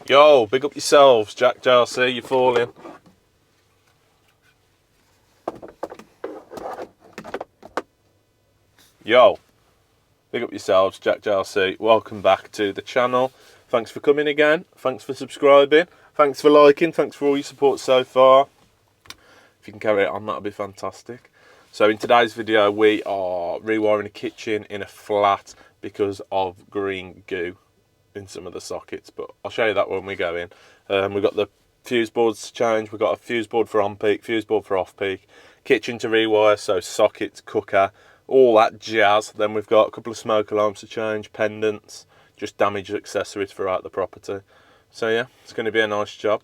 Yo, big up yourselves, Jack JLC, you're falling. Yo, big up yourselves, Jack JLC. Welcome back to the channel. Thanks for coming again. Thanks for subscribing. Thanks for liking. Thanks for all your support so far. If you can carry it on, that'll be fantastic. So in today's video, we are rewiring a kitchen in a flat because of green goo in some of the sockets, but I'll show you that when we go in. We've got the fuse boards to change. We've got a fuse board for on peak, fuse board for off peak, kitchen to rewire, so sockets, cooker, all that jazz. Then we've got a couple of smoke alarms to change, pendants, just damaged accessories throughout the property. So yeah, it's going to be a nice job.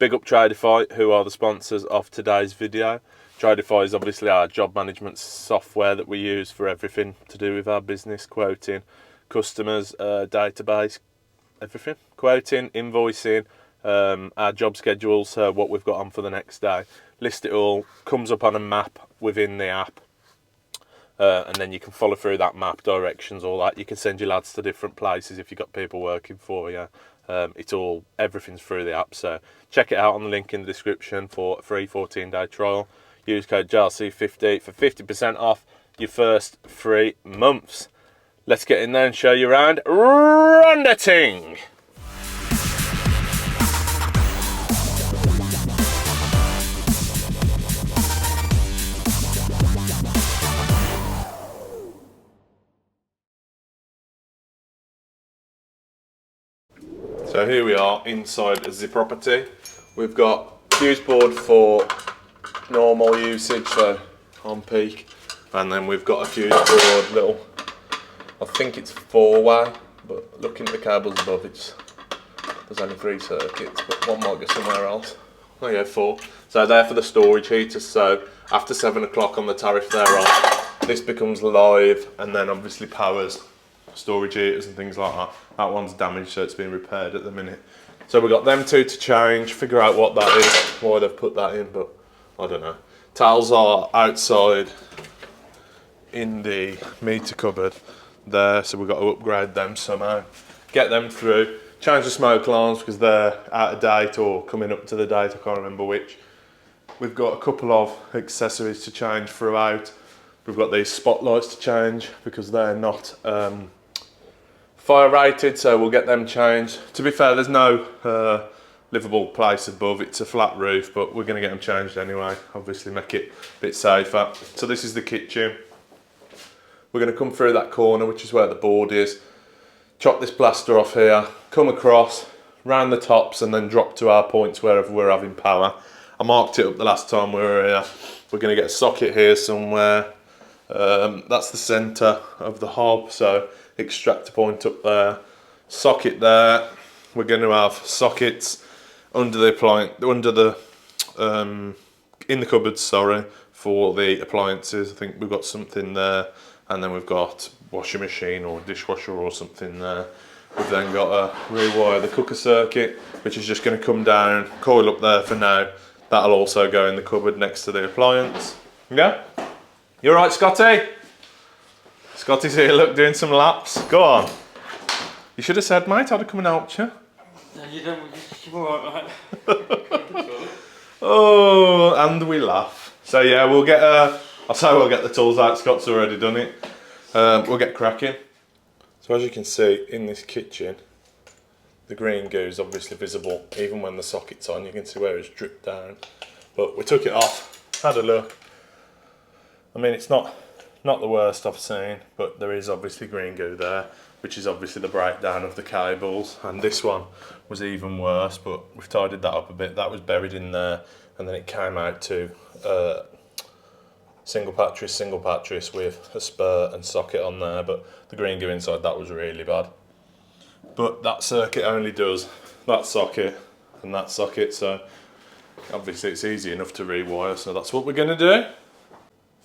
Big up Tradify, who are the sponsors of today's video. Tradify is obviously our job management software that we use for everything to do with our business, quoting, customers, database, everything. Quoting, invoicing, our job schedules, what we've got on for the next day. List it all, comes up on a map within the app. And then you can follow through that map, directions, all that. You can send your lads to different places if you've got people working for you. Everything's through the app. So check it out on the link in the description for a free 14-day trial. Use code JLC50 for 50% off your first 3 months. Let's get in there and show you around. Run the ting! So here we are inside the property. We've got fuse board for normal usage, so on peak, and then we've got a fuse board, little, I think it's 4-way, but looking at the cables above, there's only 3 circuits, but one might go somewhere else. Oh yeah, 4. So they're for the storage heaters, so after 7 o'clock on the tariff they're on, this becomes live and then obviously powers storage heaters and things like that. That one's damaged, so it's being repaired at the minute. So we've got them 2 to change, figure out what that is, why they've put that in, but I don't know. Towels are outside in the meter cupboard there, so we've got to upgrade them somehow. Get them through, change the smoke alarms because they're out of date or coming up to the date, I can't remember which. We've got a couple of accessories to change throughout. We've got these spotlights to change because they're not fire rated, so we'll get them changed. To be fair, there's no livable place above, it's a flat roof, but we're going to get them changed anyway, obviously make it a bit safer. So this is the kitchen. We're going to come through that corner, which is where the board is, chop this plaster off here, come across, round the tops, and then drop to our points wherever we're having power. I marked it up the last time we were here. We're going to get a socket here somewhere. That's the centre of the hob, so extractor point up there, socket there. We're going to have sockets under the appliance, in the cupboards, sorry, for the appliances. I think we've got something there, and then we've got washing machine or dishwasher or something there. We've then got to rewire the cooker circuit, which is just going to come down, coil up there for now. That'll also go in the cupboard next to the appliance. Yeah? You alright, Scotty? Scotty's here, look, doing some laps. Go on. You should have said, mate, I'd have come and helped you. No, you don't, you're alright, mate. Oh, and we laugh. So yeah, we'll get we'll get the tools out. Scott's already done it. We'll get cracking. So as you can see in this kitchen, the green goo is obviously visible even when the socket's on. You can see where it's dripped down. But we took it off, had a look. I mean, it's not the worst I've seen, but there is obviously green goo there, which is obviously the breakdown of the cables. And this one was even worse, but we've tidied that up a bit. That was buried in there, and then it came out to single patris with a spur and socket on there, but the green goo inside, that was really bad. But that circuit only does that socket and that socket, so obviously it's easy enough to rewire, so that's what we're going to do.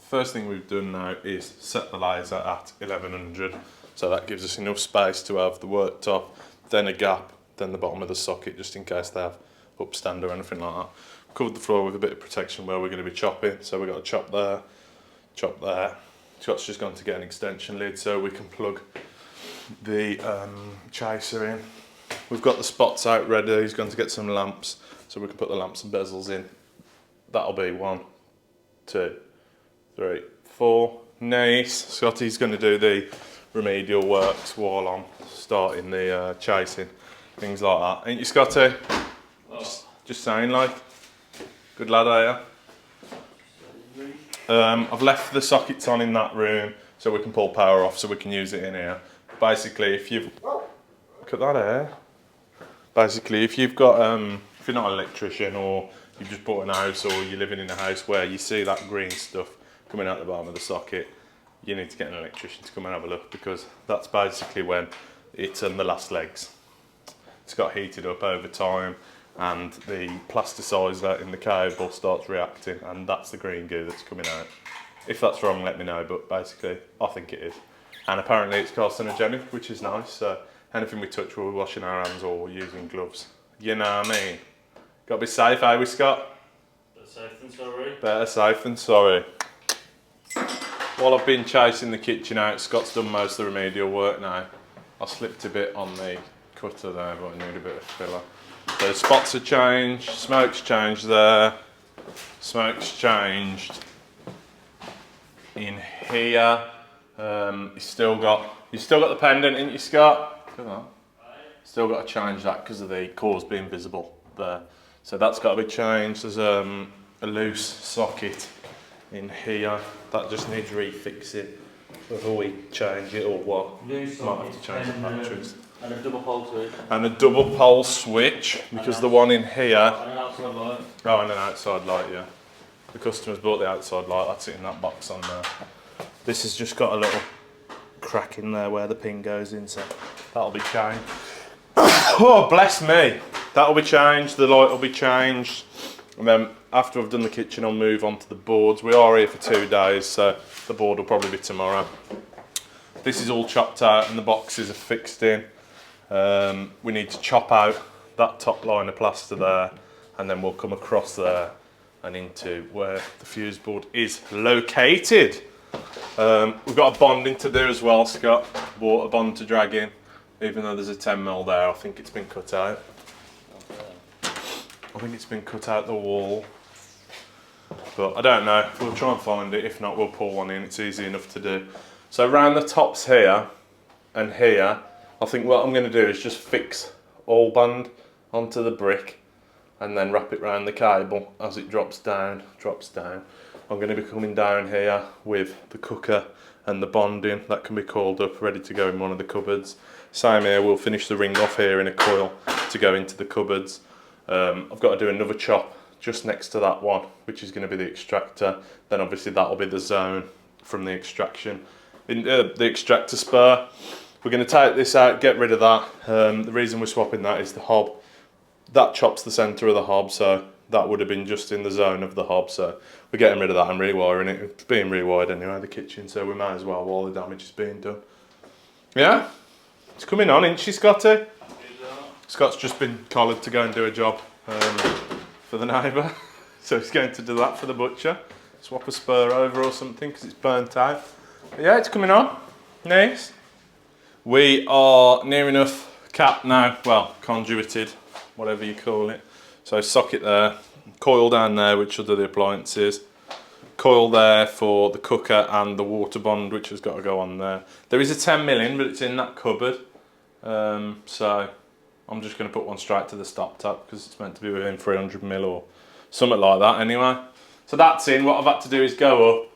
First thing we've done now is set the laser at 1100, so that gives us enough space to have the worktop, then a gap, then the bottom of the socket, just in case they have upstand or anything like that. Covered the floor with a bit of protection where we're going to be chopping, so we've got to chop there, chop there. Scott's just gone to get an extension lid so we can plug the chaser in. We've got the spots out ready. He's going to get some lamps so we can put the lamps and bezels in. That'll be 1, 2, 3, 4. Nice. Scotty's going to do the remedial works while I'm starting the chasing, things like that. Ain't you, Scotty? Just saying, like. Good lad, are you? I've left the sockets on in that room so we can pull power off so we can use it in here. Basically, if you've... Look at that air. Basically, if you've got, if you're not an electrician or you've just bought a house or you're living in a house where you see that green stuff coming out the bottom of the socket, you need to get an electrician to come and have a look, because that's basically when it's on the last legs. It's got heated up over time and the plasticizer in the cable starts reacting, and that's the green goo that's coming out. If that's wrong, let me know, but basically I think it is. And apparently it's carcinogenic, which is nice, so anything we touch we'll be washing our hands or using gloves. You know what I mean? Gotta be safe, eh, we, Scott? Better safe than sorry. Better safe than sorry. While I've been chasing the kitchen out, Scott's done most of the remedial work now. I slipped a bit on the cutter there, but I need a bit of filler. So spots are changed, smoke's changed there, smoke's changed in here. You've still got the pendant, ain't you, Scott? Come on. Still got to change that because of the cores being visible there. So that's got to be changed. There's a loose socket in here that just needs refixing before we change it, or what? Loose Might have to change the batteries. And a double pole switch. And a double pole switch, because the one in here... And an outside light. Oh, and an outside light, yeah. The customer's bought the outside light, that's it in that box on there. This has just got a little crack in there where the pin goes in, so that'll be changed. Oh, bless me! That'll be changed, the light will be changed. And then after I've done the kitchen, I'll move on to the boards. We are here for 2 days, so the board will probably be tomorrow. This is all chopped out and the boxes are fixed in. We need to chop out that top line of plaster there, and then we'll come across there and into where the fuse board is located. We've got a bonding to do as well, Scott. Bought a bond to drag in, even though there's a 10mm there. I think it's been cut out. I think it's been cut out the wall, but I don't know. We'll try and find it. If not, we'll pull one in. It's easy enough to do. So around the tops here and here, I think what I'm going to do is just fix all band onto the brick and then wrap it around the cable as it drops down. I'm going to be coming down here with the cooker and the bonding that can be coiled up, ready to go in one of the cupboards. Same here, we'll finish the ring off here in a coil to go into the cupboards. I've got to do another chop just next to that one, which is going to be the extractor. Then obviously that'll be the zone from the extraction. The extractor spur. We're going to take this out, get rid of that. The reason we're swapping that is the hob. That chops the centre of the hob, so that would have been just in the zone of the hob. So we're getting rid of that and rewiring it. It's being rewired anyway, the kitchen, so we might as well while the damage is being done. Yeah? It's coming on, ain't she, Scotty? Scott's just been collared to go and do a job for the neighbour. So he's going to do that for the butcher. Swap a spur over or something because it's burnt out. But yeah, it's coming on. Nice. We are near enough capped now. Well, conduited, whatever you call it. So socket there, coil down there which will do the appliances. Coil there for the cooker and the water bond which has got to go on there. There is a 10mm in, but it's in that cupboard. So I'm just going to put one straight to the stop top because it's meant to be within 300mm or something like that anyway. So that's in. What I've had to do is go up,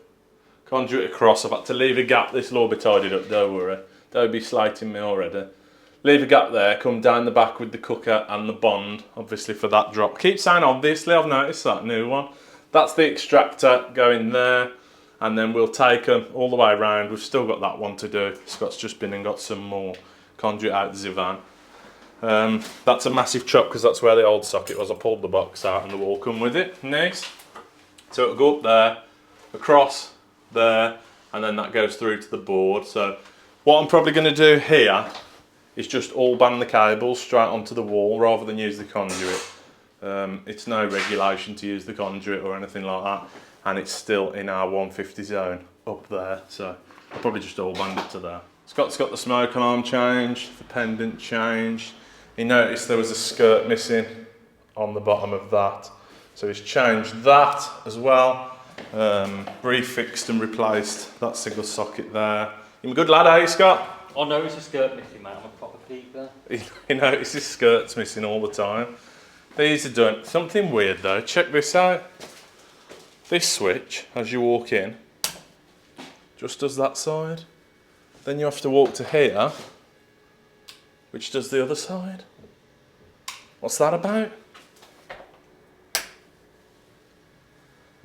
conduit across. I've had to leave a gap. This will all be tidied up, don't worry. Don't be slating me already. Leave a gap there, come down the back with the cooker and the bond, obviously for that drop. Keep saying obviously, I've noticed that new one. That's the extractor going there, and then we'll take them all the way around. We've still got that one to do. Scott's just been and got some more conduit out the van. That's a massive chop because that's where the old socket was. I pulled the box out and the wall come with it. Nice. So it'll go up there, across there, and then that goes through to the board. So what I'm probably going to do here is just all band the cables straight onto the wall rather than use the conduit. It's no regulation to use the conduit or anything like that, and it's still in our 150 zone up there, so I'll probably just all band it to there. Scott's got the smoke alarm changed, the pendant changed. he noticed there was a skirt missing on the bottom of that. So he's changed that as well. Refixed and replaced that single socket there. You a good lad, are you, Scott? I know it's a skirt missing, mate. I'm a proper peeper. He notices skirts missing all the time. These are done. Something weird though, check this out. This switch, as you walk in, just does that side. Then you have to walk to here, which does the other side. What's that about?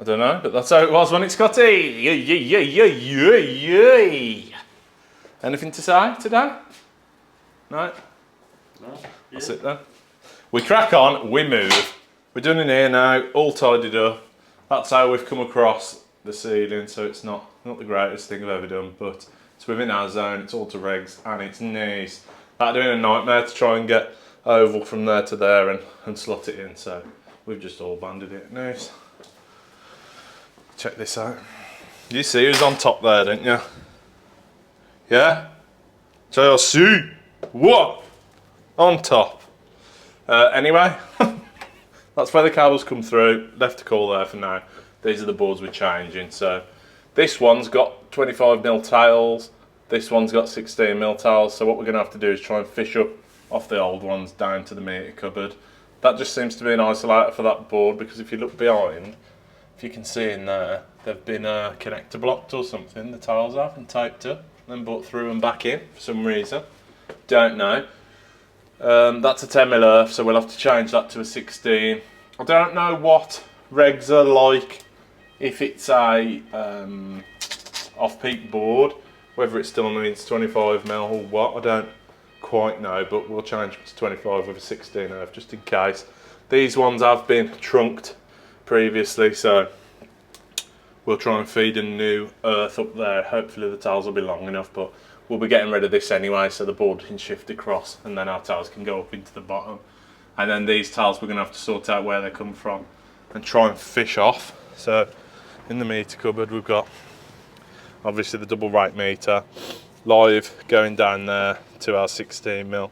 I don't know, but that's how it was when it's got Anything to say today? No? No? That's it then. We crack on, we move. We're done in here now, all tidied up. That's how we've come across the ceiling, so it's not the greatest thing I've ever done, but it's within our zone, it's all to regs, and it's nice. That'd been a nightmare to try and get oval from there to there and slot it in, so we've just all banded it. Nice. Check this out. You see who's on top there, didn't you? Yeah? JLC. What? On top. Anyway, that's where the cables come through. Left a call there for now. These are the boards we're changing. So this one's got 25mm tails. This one's got 16mm tails. So what we're going to have to do is try and fish up off the old ones down to the meter cupboard. That just seems to be an isolator for that board, because if you look behind, if you can see in there, they've been connector blocked or something, the tiles have, and taped up, then brought through and back in for some reason. Don't know. That's a 10mm earth, so we'll have to change that to a 16. I don't know what regs are like, if it's a off-peak board, whether it still needs 25mm or what, I don't quite know, but we'll change it to 25 with a 16 earth just in case. These ones have been trunked previously, so we'll try and feed a new earth up there. Hopefully the tiles will be long enough, but we'll be getting rid of this anyway, so the board can shift across and then our tiles can go up into the bottom. And then these tiles we're going to have to sort out where they come from and try and fish off. So in the meter cupboard we've got obviously the double rate meter live going down there to our 16mm,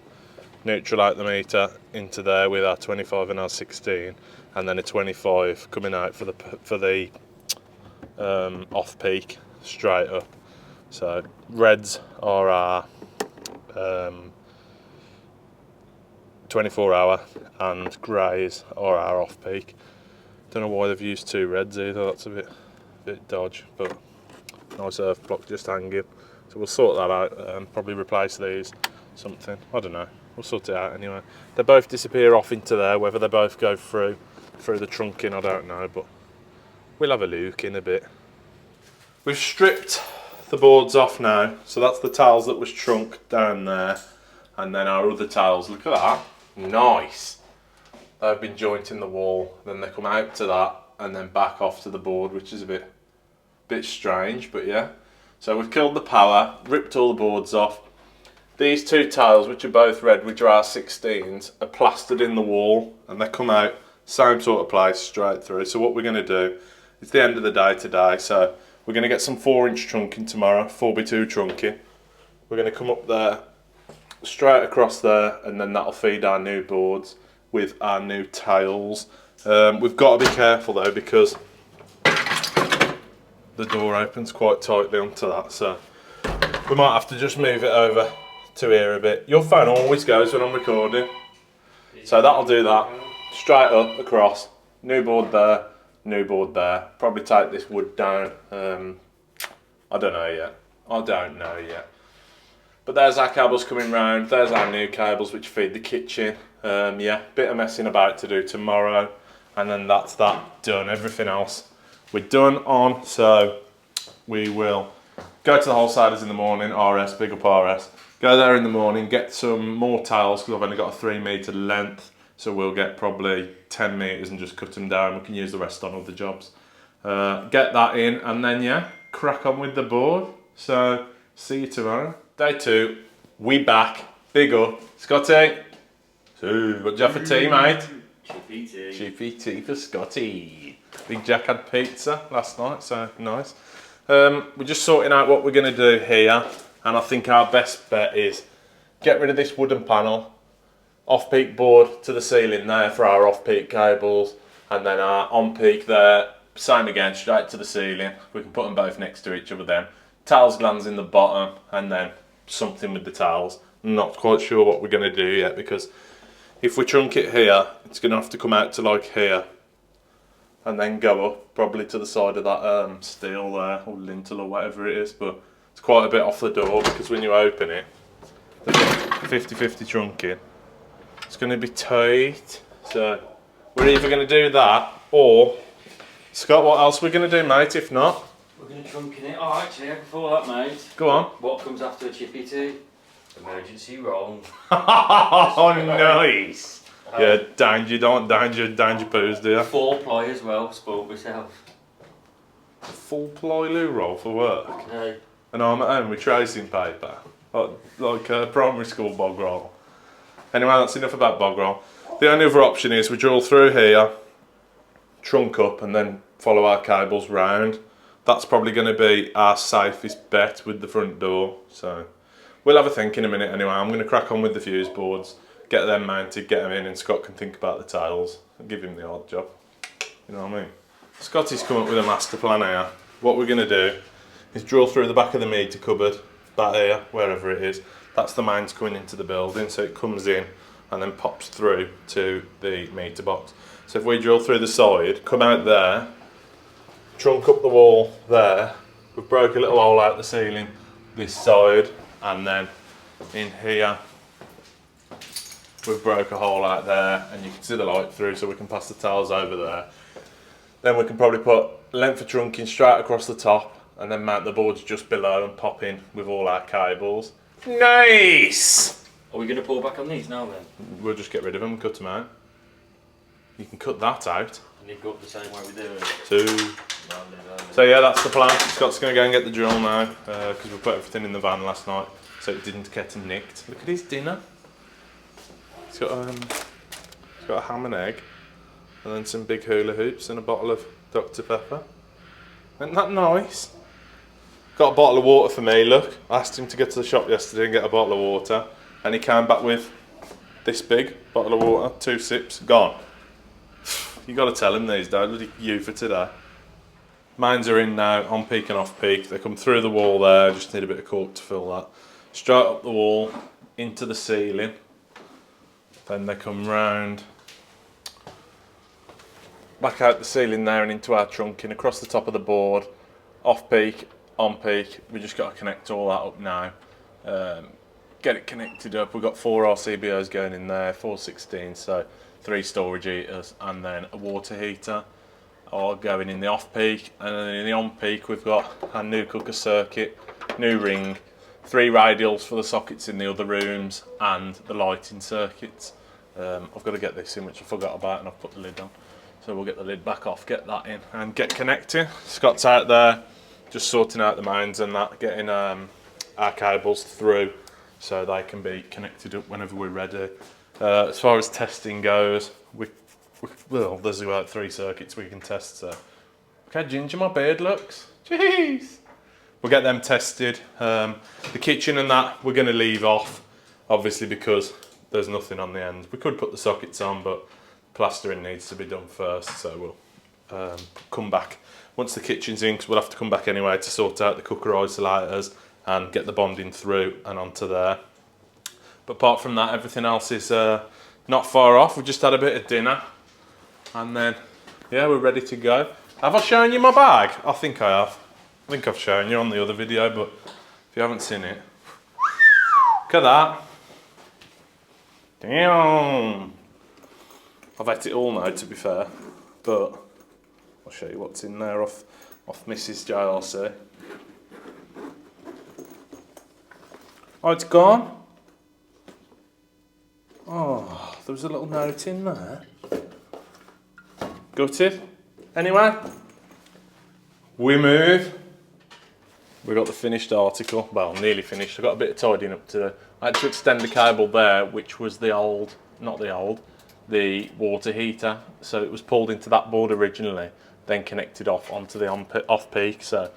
neutral out the meter into there with our 25 and our 16, and then a 25 coming out for the off peak straight up. So reds are our 24-hour and greys are our off peak. Don't know why they've used two reds either, that's a bit dodge, but nice earth block just hanging. So we'll sort that out, probably replace these, something, I don't know, we'll sort it out anyway. They both disappear off into there, whether they both go through the trunking, I don't know, but we'll have a look in a bit. We've stripped the boards off now, so that's the tiles that was trunked down there, and then our other tiles, look at that, nice. They've been jointing the wall, then they come out to that, and then back off to the board, which is a bit strange, but yeah. So we've killed the power, ripped all the boards off. These two tiles, which are both red, which are our 16s, are plastered in the wall, and they come out same sort of place straight through. So what we're going to do, it's the end of the day today, so we're going to get some 4-inch trunking tomorrow, 4x2 trunking. We're going to come up there, straight across there, and then that'll feed our new boards with our new tails. We've got to be careful though, because the door opens quite tightly onto that, so we might have to just move it over to here a bit. Your phone always goes when I'm recording, so that'll do that. Straight up across, new board there, new board there. Probably take this wood down. I don't know yet. But there's our cables coming round. There's our new cables which feed the kitchen. Yeah, bit of messing about to do tomorrow, and then that's that done. Everything else we're done on, so we will go to the wholesalers in the morning. RS, big up RS. Go there in the morning, get some more tiles, because I've only got a 3-metre length. So we'll get probably 10 metres and just cut them down. We can use the rest on other jobs. Get that in, and then yeah, crack on with the board. So see you tomorrow. Day 2, we back. Big up. Scotty. So what do you have for tea, mate? Chippy tea. Chippy tea for Scotty. Big Jack had pizza last night, so nice. We're just sorting out what we're going to do here, and I think our best bet is get rid of this wooden panel. off-peak board to the ceiling there for our off-peak cables, and then our on-peak there, same again, straight to the ceiling. We can put them both next to each other then. Towels glands in the bottom, and then something with the towels. I'm not quite sure what we're going to do yet, because if we trunk it here, it's going to have to come out to like here, and then go up probably to the side of that steel there, or lintel or whatever it is, but it's quite a bit off the door, because when you open it, they've got 50-50 trunking. It's going to be tight, so we're either going to do that, or Scott, what else are we going to do, mate, if not? We're going to trunk in it. Oh, actually, before that, mate. Go on. What comes after a chippy tea? Emergency roll. Oh, nice. Yeah, danger poos, do you? 4-ply as well, spoke myself. Full ply loo roll for work. Hey. And I'm at home with tracing paper. Like a primary school bog roll. Anyway, that's enough about bog roll. The only other option is we drill through here, trunk up, and then follow our cables round. That's probably going to be our safest bet with the front door. So we'll have a think in a minute anyway. I'm going to crack on with the fuse boards, get them mounted, get them in, and Scott can think about the tiles and give him the odd job. You know what I mean? Scotty's come up with a master plan here. What we're going to do is drill through the back of the meter cupboard, back here, wherever it is. That's the mains coming into the building, so it comes in and then pops through to the meter box. So if we drill through the side, come out there, trunk up the wall there, we've broke a little hole out the ceiling this side, and then in here we've broke a hole out there, and you can see the light through, so we can pass the towels over there. Then we can probably put length of trunking straight across the top, and then mount the boards just below and pop in with all our cables. Nice! Are we going to pull back on these now then? We'll just get rid of them and cut them out. You can cut that out. And they go up the same way we do it. Two. So yeah, that's the plan. Scott's going to go and get the drill now, because we put everything in the van last night, so it didn't get nicked. Look at his dinner. He's got a ham and egg, and then some big hula hoops and a bottle of Dr. Pepper. Isn't that nice? Got a bottle of water for me, look. I asked him to get to the shop yesterday and get a bottle of water, and he came back with this big bottle of water, 2 sips, gone. You got to tell him these days, bloody you for today. Mines are in now, on peak and off peak. They come through the wall there, just need a bit of cork to fill that. Straight up the wall, into the ceiling. Then they come round, back out the ceiling there and into our trunking, across the top of the board, off peak, on peak. We just got to connect all that up now. Get it connected up. We've got 4 RCBOs going in there, 416, so 3 storage heaters, and then a water heater are going in the off peak, and then in the on peak we've got our new cooker circuit, new ring, 3 radials for the sockets in the other rooms, and the lighting circuits. I've got to get this in, which I forgot about, and I've put the lid on. So we'll get the lid back off, get that in, and get connecting. Scott's out there just sorting out the mains and that, getting our cables through so they can be connected up whenever we're ready. As far as testing goes, well, there's about 3 circuits we can test. So, look how ginger my beard looks. Jeez. We'll get them tested. The kitchen and that we're going to leave off, obviously, because there's nothing on the end. We could put the sockets on, but plastering needs to be done first. So we'll come back once the kitchen's in, because we'll have to come back anyway to sort out the cooker isolators and get the bonding through and onto there. But apart from that, everything else is not far off. We've just had a bit of dinner, and then yeah, we're ready to go. Have I shown you my bag? I think I have. I think I've shown you on the other video, but if you haven't seen it, look at that. Damn. I've had it all now, to be fair, but I'll show you what's in there off Mrs. JRC. Oh, it's gone. Oh, there was a little note in there. Gutted. Anyway, we move. We got the finished article. Well, nearly finished. I got a bit of tidying up to do. I had to extend the cable there, which was the water heater. So it was pulled into that board originally, then connected off onto the off peak. So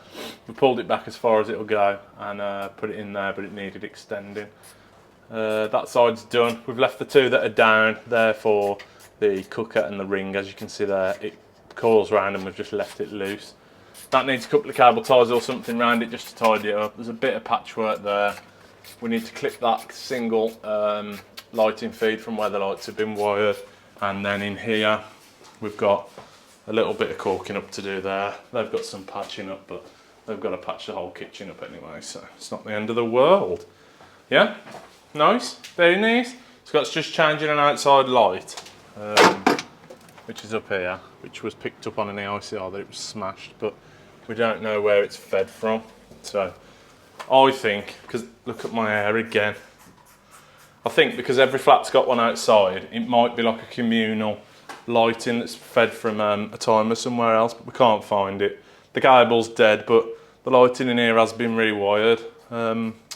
we pulled it back as far as it'll go and put it in there, but it needed extending. That side's done. We've left the two that are down there for the cooker and the ring. As you can see there, it coils round and we've just left it loose. That needs a couple of cable ties or something around it just to tidy it up. There's a bit of patchwork there. We need to clip that single lighting feed from where the lights have been wired. And then in here, we've got a little bit of caulking up to do there. They've got some patching up, but they've got to patch the whole kitchen up anyway, so it's not the end of the world. Yeah, nice, very nice. So it's just changing an outside light, which is up here, which was picked up on an EICR that it was smashed, but we don't know where it's fed from. So I think, because look at my hair again, I think because every flat's got one outside, it might be like a communal lighting that's fed from a timer somewhere else, but we can't find it. The cable's dead, but the lighting in here has been rewired.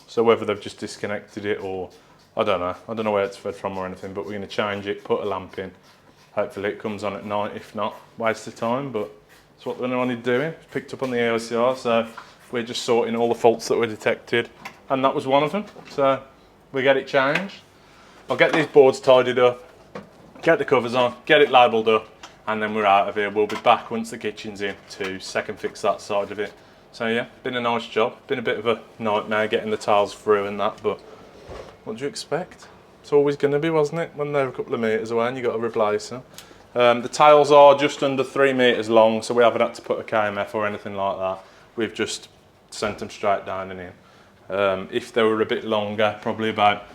So whether they've just disconnected it or, I don't know. I don't know where it's fed from or anything, but we're going to change it, put a lamp in. Hopefully it comes on at night. If not, waste of time, but that's what we're only doing. It's picked up on the EICR, so we're just sorting all the faults that were detected, and that was one of them. So we get it changed. I'll get these boards tidied up, get the covers on, get it labelled up, and then we're out of here. We'll be back once the kitchen's in to second fix that side of it. So yeah, been a nice job. Been a bit of a nightmare getting the tiles through and that, but what do you expect? It's always going to be, wasn't it? When they're a couple of metres away and you've got to replace them. The tiles are just under 3 metres long, so we haven't had to put a KMF or anything like that. We've just sent them straight down and in. If they were a bit longer, probably about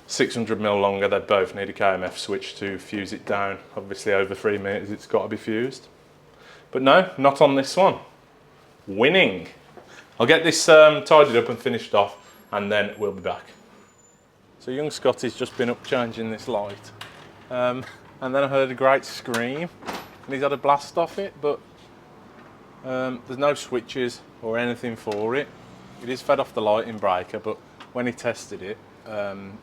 600mm longer, they'd both need a KMF switch to fuse it down. Obviously over 3 metres it's got to be fused. But no, not on this one. Winning. I'll get this tidied up and finished off, and then we'll be back. So young Scotty's just been up changing this light, and then I heard a great scream, and he's had a blast off it, but there's no switches or anything for it. It is fed off the lighting breaker, but when he tested it,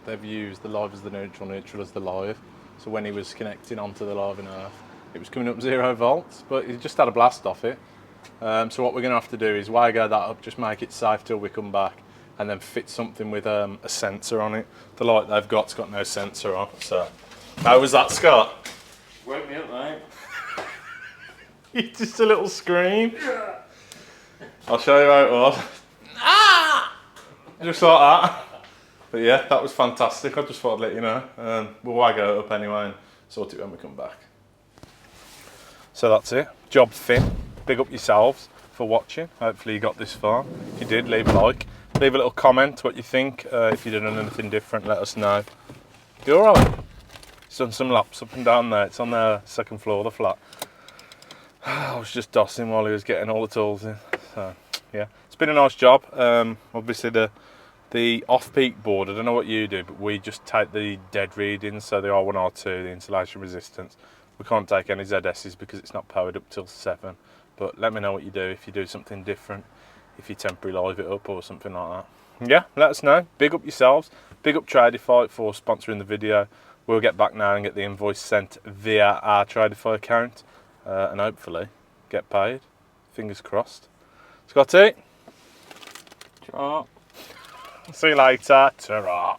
they've used the live as the neutral, neutral as the live. So when he was connecting onto the live and earth, it was coming up 0 volts, but he just had a blast off it. So what we're going to have to do is wire that up, just make it safe till we come back, and then fit something with a sensor on it. The light they've got's got no sensor on. So how was that, Scott? Woke me up, mate. It's just a little scream. I'll show you how it was. Ah! Just like that. But yeah, that was fantastic. I just thought I'd let you know. We'll wire it up anyway and sort it when we come back. So that's it. Job fin. Big up yourselves for watching. Hopefully you got this far. If you did, leave a like. Leave a little comment what you think. If you did anything different, let us know. You alright? It's done some laps up and down there. It's on the second floor of the flat. I was just dossing while he was getting all the tools in. So yeah, it's been a nice job. Obviously the off-peak board, I don't know what you do, but we just take the dead readings, so the R1, R2, the insulation resistance. We can't take any ZS's because it's not powered up till 7. But let me know what you do, if you do something different, if you temporarily live it up or something like that. Yeah, let us know. Big up yourselves. Big up Tradify for sponsoring the video. We'll get back now and get the invoice sent via our Tradify account, and hopefully get paid. Fingers crossed. Scotty? Ta-ra. See you later. Ta-ra.